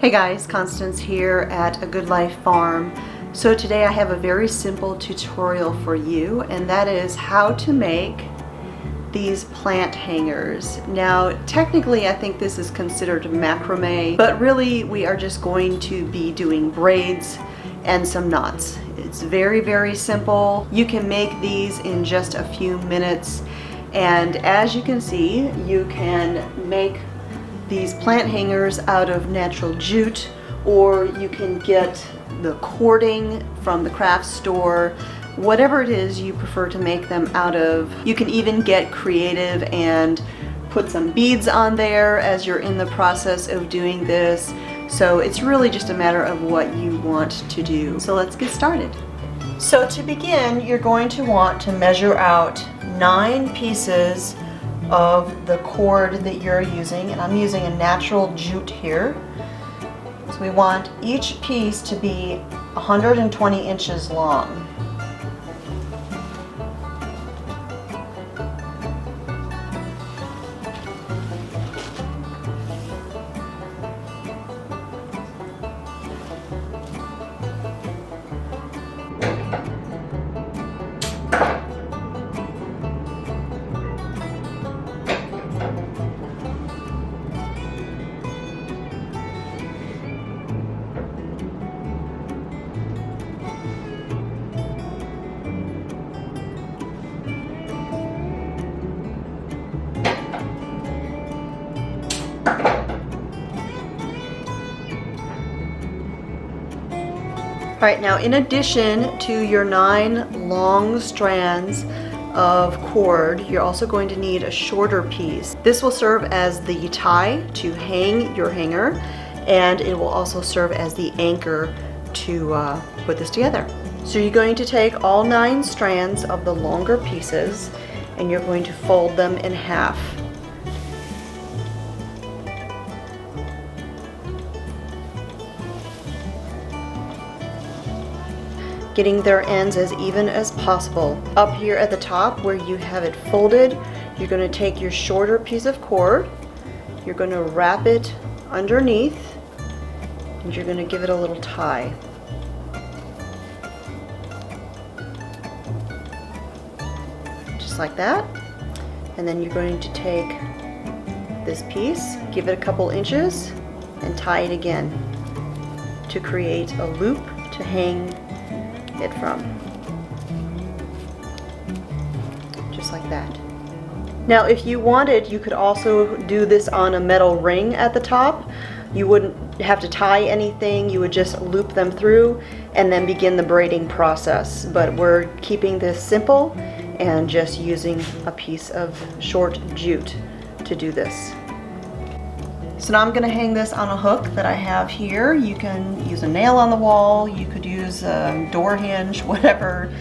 Hey guys, Constance here at A Good Life Farm. So today I have a very simple tutorial for you, and that is how to make these plant hangers. Now technically I think this is considered macrame, but really we are just going to be doing braids and some knots. It's very simple. You can make these in just a few minutes, and as you can see, you can make these plant hangers out of natural jute, or you can get the cording from the craft store, whatever it is you prefer to make them out of. You can even get creative and put some beads on there as you're in the process of doing this. So it's really just a matter of what you want to do. So let's get started. So to begin, you're going to want to measure out 9 pieces of the cord that you're using, and I'm using a natural jute here. So we want each piece to be 120 inches long. Alright, now in addition to your 9 long strands of cord, you're also going to need a shorter piece. This will serve as the tie to hang your hanger, and it will also serve as the anchor to put this together. So you're going to take all 9 strands of the longer pieces and you're going to fold them in half. Getting their ends as even as possible. Up here at the top where you have it folded, you're going to take your shorter piece of cord, you're going to wrap it underneath, and you're going to give it a little tie. Just like that. And then you're going to take this piece, give it a couple inches, and tie it again to create a loop to hang it from, just like that. Now if you wanted, you could also do this on a metal ring at the top. You wouldn't have to tie anything, you would just loop them through and then begin the braiding process, but we're keeping this simple and just using a piece of short jute to do this. So now I'm going to hang this on a hook that I have here. You can use a nail on the wall, you could use a door hinge, whatever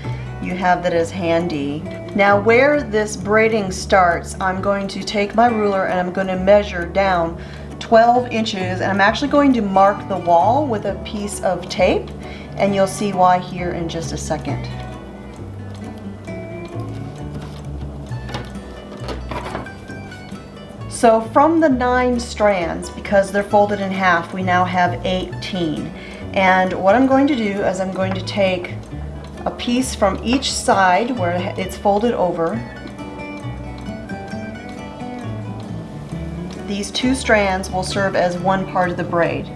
you have that is handy. Now where this braiding starts, I'm going to take my ruler and I'm going to measure down 12 inches, and I'm actually going to mark the wall with a piece of tape, and you'll see why here in just a second. So from the 9 strands, because they're folded in half, we now have 18. And what I'm going to do is I'm going to take a piece from each side where it's folded over. These 2 strands will serve as one part of the braid.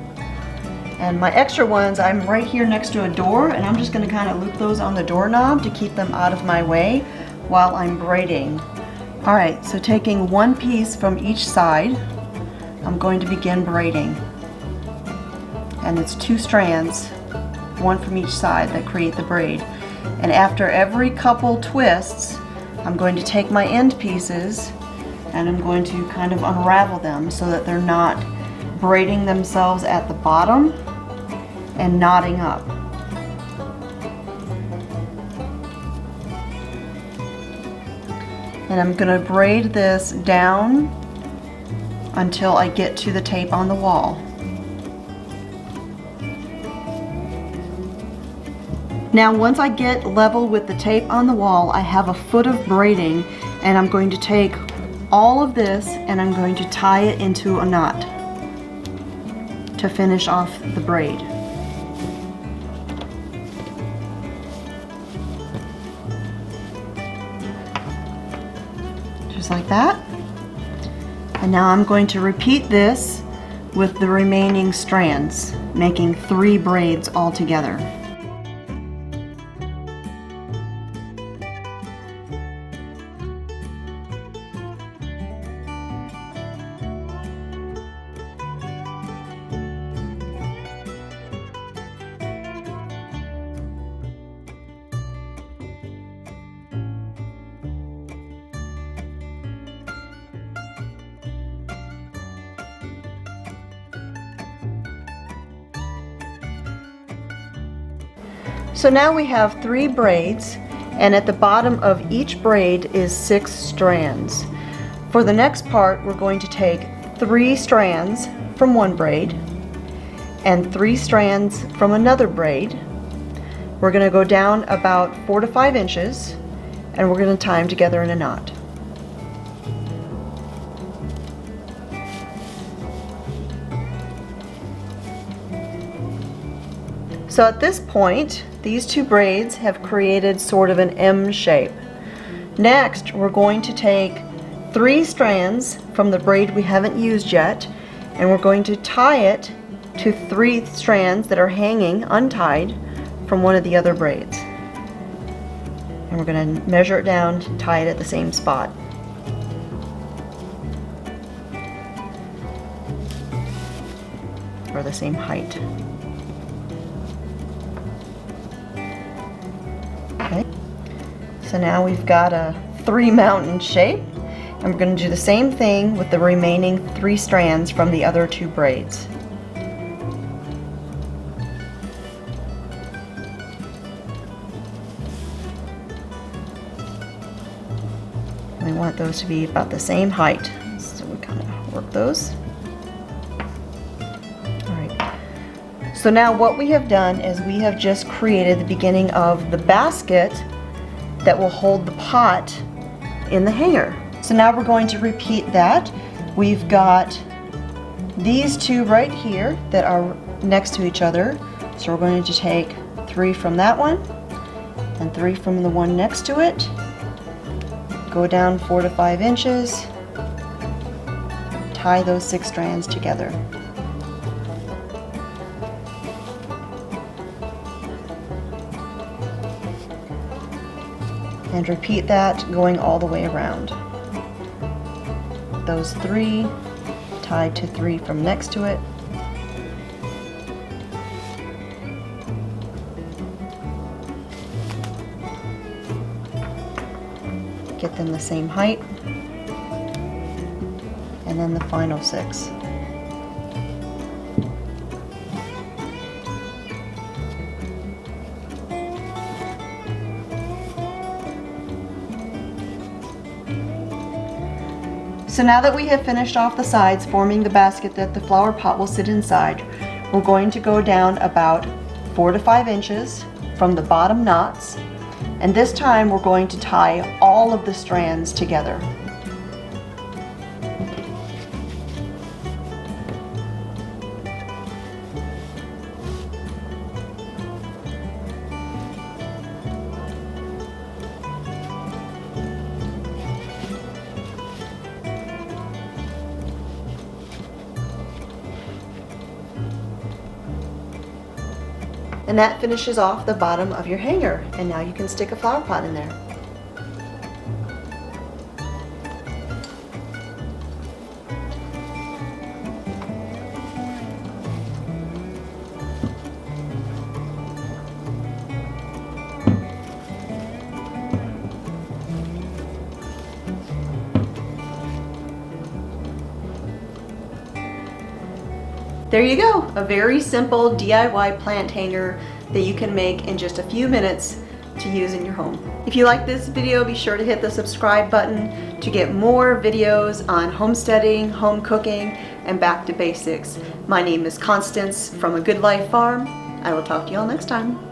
And my extra ones, I'm right here next to a door, and I'm just going to kind of loop those on the doorknob to keep them out of my way while I'm braiding. Alright, so taking one piece from each side, I'm going to begin braiding. And it's 2 strands, one from each side, that create the braid. And after every couple twists, I'm going to take my end pieces and I'm going to kind of unravel them so that they're not braiding themselves at the bottom and knotting up. And I'm going to braid this down until I get to the tape on the wall. Now once I get level with the tape on the wall, I have a foot of braiding, and I'm going to take all of this and I'm going to tie it into a knot. to finish off the braid. Just like that. And now I'm going to repeat this with the remaining strands, making 3 braids all together. So now we have 3 braids, and at the bottom of each braid is 6 strands. For the next part, we're going to take 3 strands from one braid and 3 strands from another braid. We're going to go down about 4 to 5 inches, and we're going to tie them together in a knot. So at this point, these 2 braids have created sort of an M shape. Next, we're going to take 3 strands from the braid we haven't used yet, and we're going to tie it to 3 strands that are hanging untied from one of the other braids. And we're going to measure it down to tie it at the same spot. Or the same height. Okay. So now we've got a 3 mountain shape, and we're going to do the same thing with the remaining 3 strands from the other 2 braids. We want those to be about the same height, so we kind of work those. So now what we have done is we have just created the beginning of the basket that will hold the pot in the hanger. So now we're going to repeat that. We've got these 2 right here that are next to each other. So we're going to take 3 from that one and 3 from the one next to it. Go down 4 to 5 inches. Tie those 6 strands together. And repeat that going all the way around. Those 3 tied to 3 from next to it. Get them the same height. And then the final 6. So now that we have finished off the sides, forming the basket that the flower pot will sit inside, we're going to go down about 4 to 5 inches from the bottom knots, and this time we're going to tie all of the strands together. And that finishes off the bottom of your hanger. And now you can stick a flower pot in there. There you go, a very simple DIY plant hanger that you can make in just a few minutes to use in your home. If you like this video, be sure to hit the subscribe button to get more videos on homesteading, home cooking, and back to basics. My name is Constance from A Good Life Farm. I will talk to you all next time.